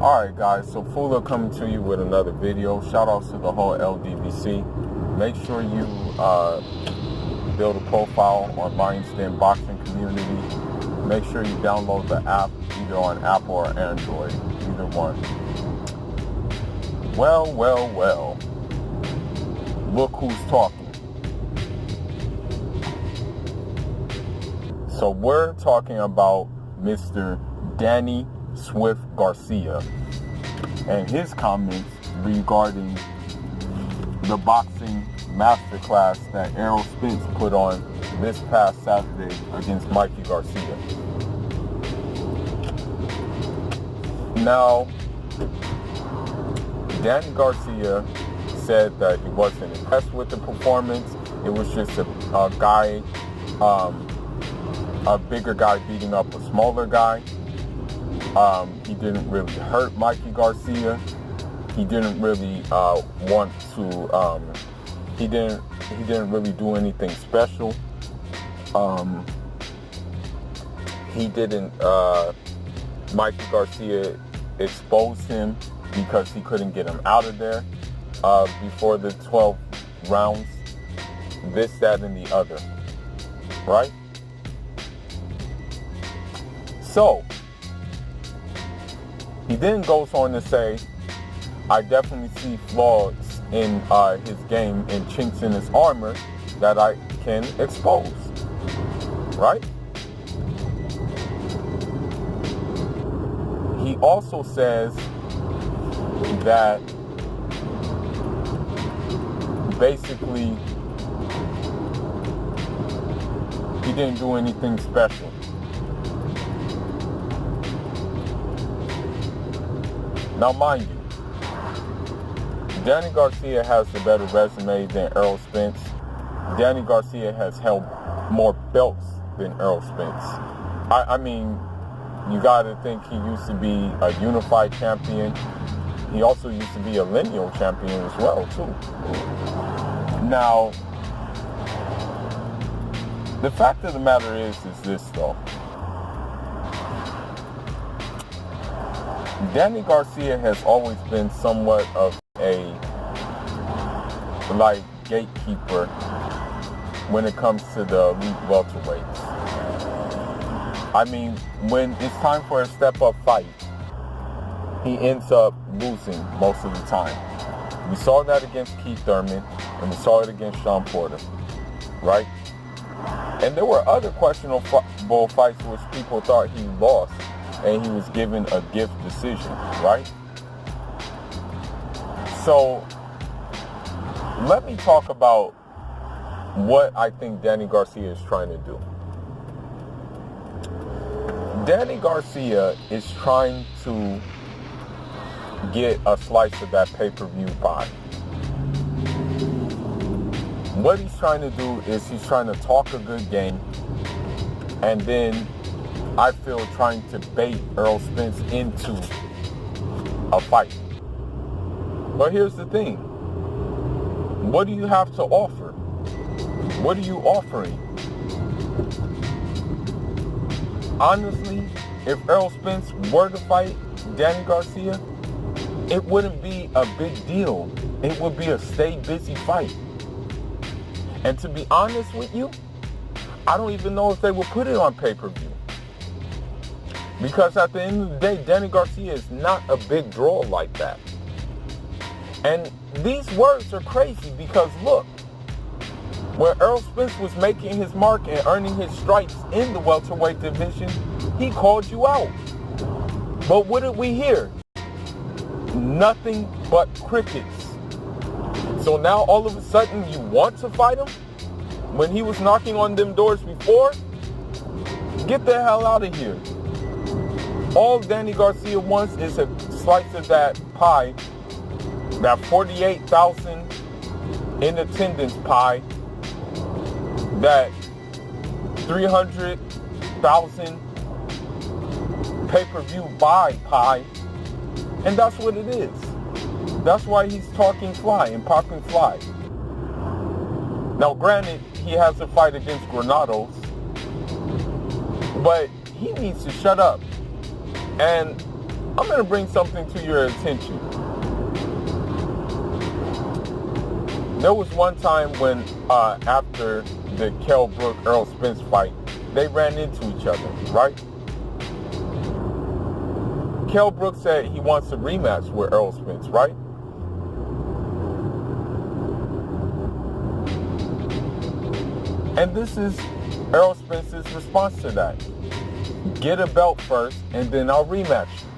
Alright guys, so Fula coming to you with another video. Shout outs to the whole LDVC. Make sure you build a profile on Lions Den Boxing Community. Make sure you download the app either on Apple or Android, either one. Well, look who's talking. So we're talking about Mr. Danny Swift Garcia and his comments regarding the boxing masterclass that Errol Spence put on this past Saturday against Mikey Garcia. Now, Danny Garcia said that he wasn't impressed with the performance. It was just a guy, a bigger guy beating up a smaller guy. He didn't really hurt Mikey Garcia. He didn't really want to. He didn't really do anything special. He didn't. Mikey Garcia exposed him because he couldn't get him out of there before the 12 rounds. This, that, and the other. Right? So, he then goes on to say, I definitely see flaws in his game and chinks in his armor that I can expose. Right? He also says that basically he didn't do anything special. Now, mind you, Danny Garcia has the better resume than Errol Spence. Danny Garcia has held more belts than Errol Spence. I mean, you got to think he used to be a unified champion. He also used to be a lineal champion as well, too. Now, the fact of the matter is this, though. Danny Garcia has always been somewhat of a, gatekeeper when it comes to the elite welterweights. I mean, when it's time for a step-up fight, he ends up losing most of the time. We saw that against Keith Thurman, and we saw it against Sean Porter, right? And there were other questionable fights which people thought he lost, and he was given a gift decision, right? So, let me talk about what I think Danny Garcia is trying to do. Danny Garcia is trying to get a slice of that pay-per-view pie. What he's trying to do is he's trying to talk a good game, and then I feel trying to bait Errol Spence into a fight. But here's the thing. What do you have to offer? What are you offering? Honestly, if Errol Spence were to fight Danny Garcia, it wouldn't be a big deal. It would be a stay busy fight. And to be honest with you, I don't even know if they will put it on pay-per-view. Because at the end of the day, Danny Garcia is not a big draw like that. And these words are crazy because look, when Errol Spence was making his mark and earning his stripes in the welterweight division, he called you out. But what did we hear? Nothing but crickets. So now all of a sudden you want to fight him? When he was knocking on them doors before? Get the hell out of here. All Danny Garcia wants is a slice of that pie, that 48,000 in attendance pie, that 300,000 pay-per-view buy pie, and that's what it is. That's why he's talking fly and popping fly. Now, granted, he has a fight against Granados, but he needs to shut up. And I'm going to bring something to your attention. There was one time when, after the Kell Brook Earl Spence fight, they ran into each other, right? Kell Brook said he wants a rematch with Earl Spence, right? And this is Earl Spence's response to that. Get a belt first, and then I'll rematch you.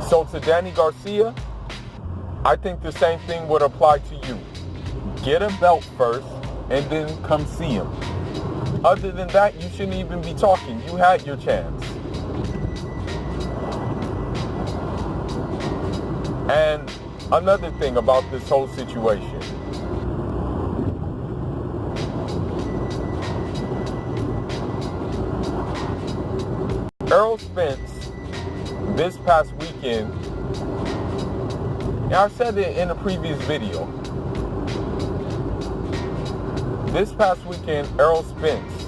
So to Danny Garcia, I think the same thing would apply to you. Get a belt first, and then come see him. Other than that, you shouldn't even be talking. You had your chance. And another thing about this whole situation. Earl Spence, this past weekend, and I said it in a previous video, this past weekend, Earl Spence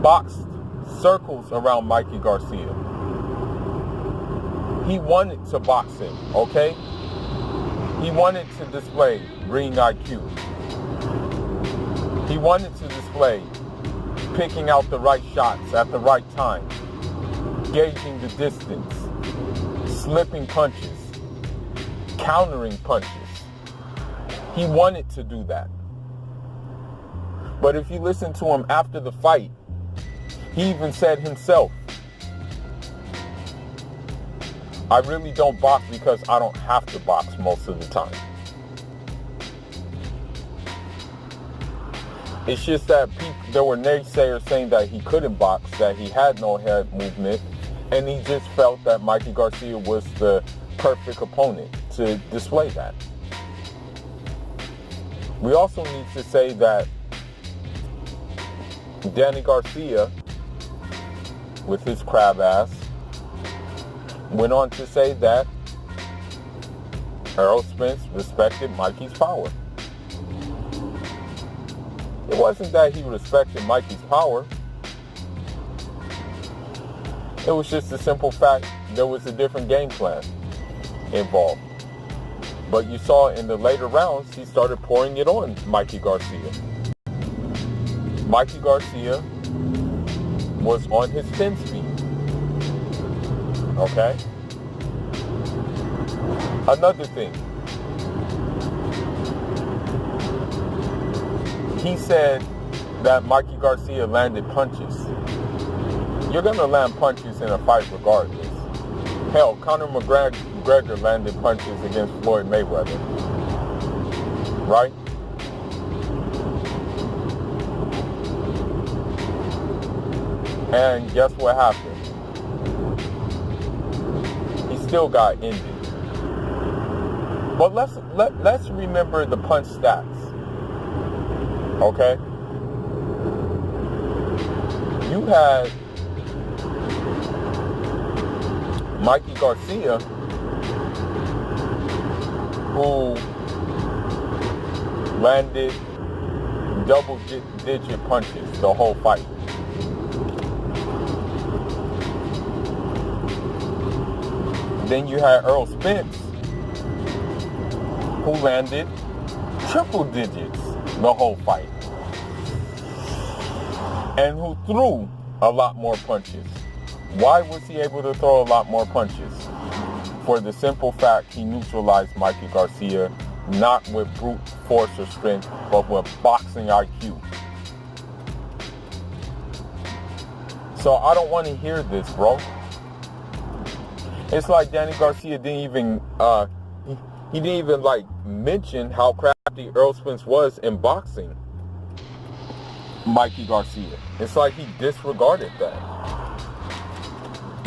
boxed circles around Mikey Garcia. He wanted to box him, okay? He wanted to display ring IQ. He wanted to display picking out the right shots at the right time, gauging the distance, slipping punches, countering punches. He wanted to do that. But if you listen to him after the fight, he even said himself, I really don't box because I don't have to box most of the time. It's just that there were naysayers saying that he couldn't box, that he had no head movement, and he just felt that Mikey Garcia was the perfect opponent to display that. We also need to say that Danny Garcia, with his crab ass, went on to say that Earl Spence respected Mikey's power. It wasn't that he respected Mikey's power. It was just a simple fact there was a different game plan involved. But you saw in the later rounds, he started pouring it on Mikey Garcia. Mikey Garcia was on his 10 speed. Okay? Another thing. He said that Mikey Garcia landed punches. You're going to land punches in a fight regardless. Hell, Conor McGregor landed punches against Floyd Mayweather. Right? And guess what happened? He still got ended. But let's remember the punch stats. Okay? You had Mikey Garcia, who landed double-digit punches the whole fight. Then you had Earl Spence, who landed triple digits the whole fight, and who threw a lot more punches. Why was he able to throw a lot more punches? For the simple fact he neutralized Mikey Garcia, not with brute force or strength, but with boxing IQ. So I don't want to hear this, bro. It's like Danny Garcia didn't even he didn't even like mention how crafty Earl Spence was in boxing Mikey Garcia. It's like he disregarded that.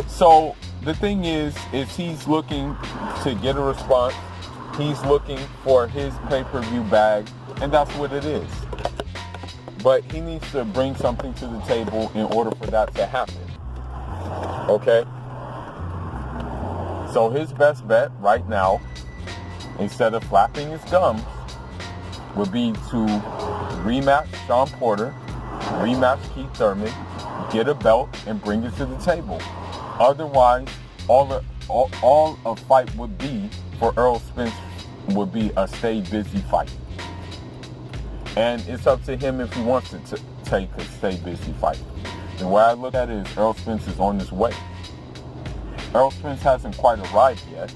So the thing is he's looking to get a response. He's looking for his pay-per-view bag, and that's what it is. But he needs to bring something to the table in order for that to happen. Okay? So his best bet right now, instead of flapping his gums, would be to rematch Sean Porter, rematch Keith Thurman, get a belt and bring it to the table. Otherwise, all a fight would be for Errol Spence would be a stay busy fight. And it's up to him if he wants to take a stay busy fight. The way I look at it is Errol Spence is on his way. Errol Spence hasn't quite arrived yet,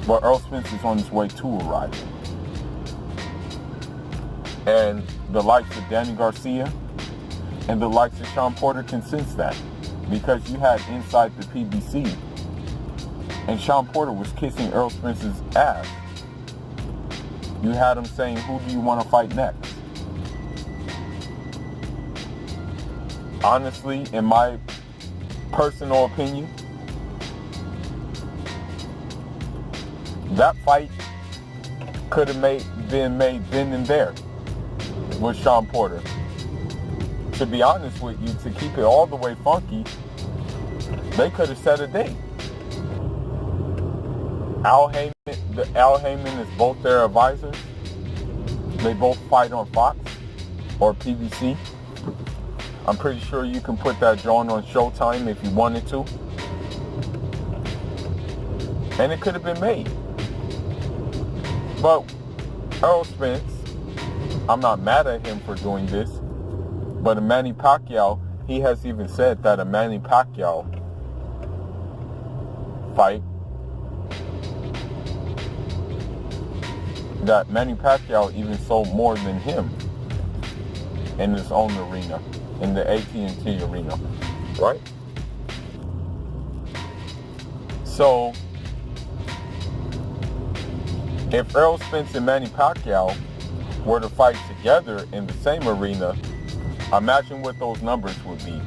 but Errol Spence is on his way to arriving. And the likes of Danny Garcia and the likes of Sean Porter can sense that, because you had inside the PBC and Sean Porter was kissing Errol Spence's ass. You had him saying, who do you want to fight next? Honestly, in my personal opinion, that fight could have been made then and there with Sean Porter. To be honest with you, to keep it all the way funky, they could have set a date. Al Heyman is both their advisors. They both fight on Fox or PBC. I'm pretty sure you can put that joint on Showtime if you wanted to. And it could have been made. But Errol Spence, I'm not mad at him for doing this, but a Manny Pacquiao, he has even said that a Manny Pacquiao fight, that Manny Pacquiao even sold more than him in his own arena, in the AT&T arena, right? So, if Errol Spence and Manny Pacquiao were to fight together in the same arena, imagine what those numbers would be,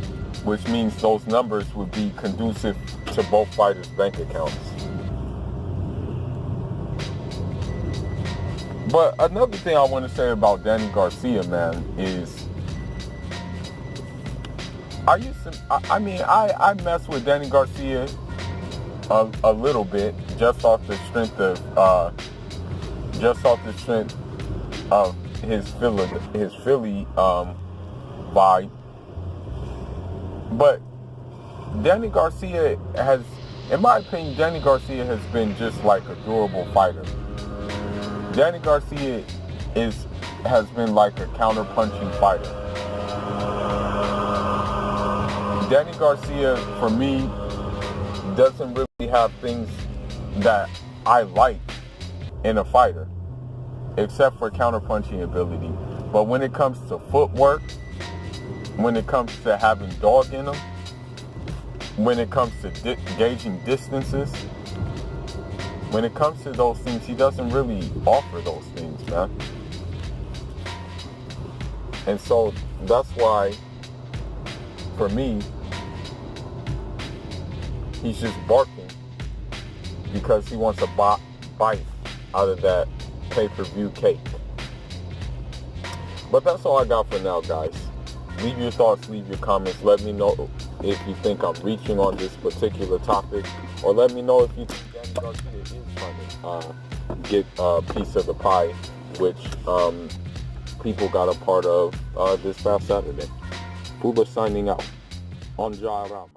which means those numbers would be conducive to both fighters' bank accounts. But another thing I want to say about Danny Garcia, man, is I mess with Danny Garcia a little bit just off the strength of his Philly vibe. But Danny Garcia has, in my opinion, Danny Garcia has been just like a durable fighter. Danny Garcia has been like a counter-punching fighter. Danny Garcia, for me, doesn't really have things that I like in a fighter, except for counter-punching ability. But when it comes to footwork, when it comes to having dog in him, when it comes to gauging distances, when it comes to those things, he doesn't really offer those things, man. And so that's why, for me, he's just barking because he wants a bite out of that pay-per-view cake. But that's all I got for now, guys. Leave your thoughts, leave your comments. Let me know if you think I'm reaching on this particular topic, or let me know if you think Danny Garcia is trying to get a piece of the pie, which people got a part of this past Saturday. Fuba signing out on Jarama.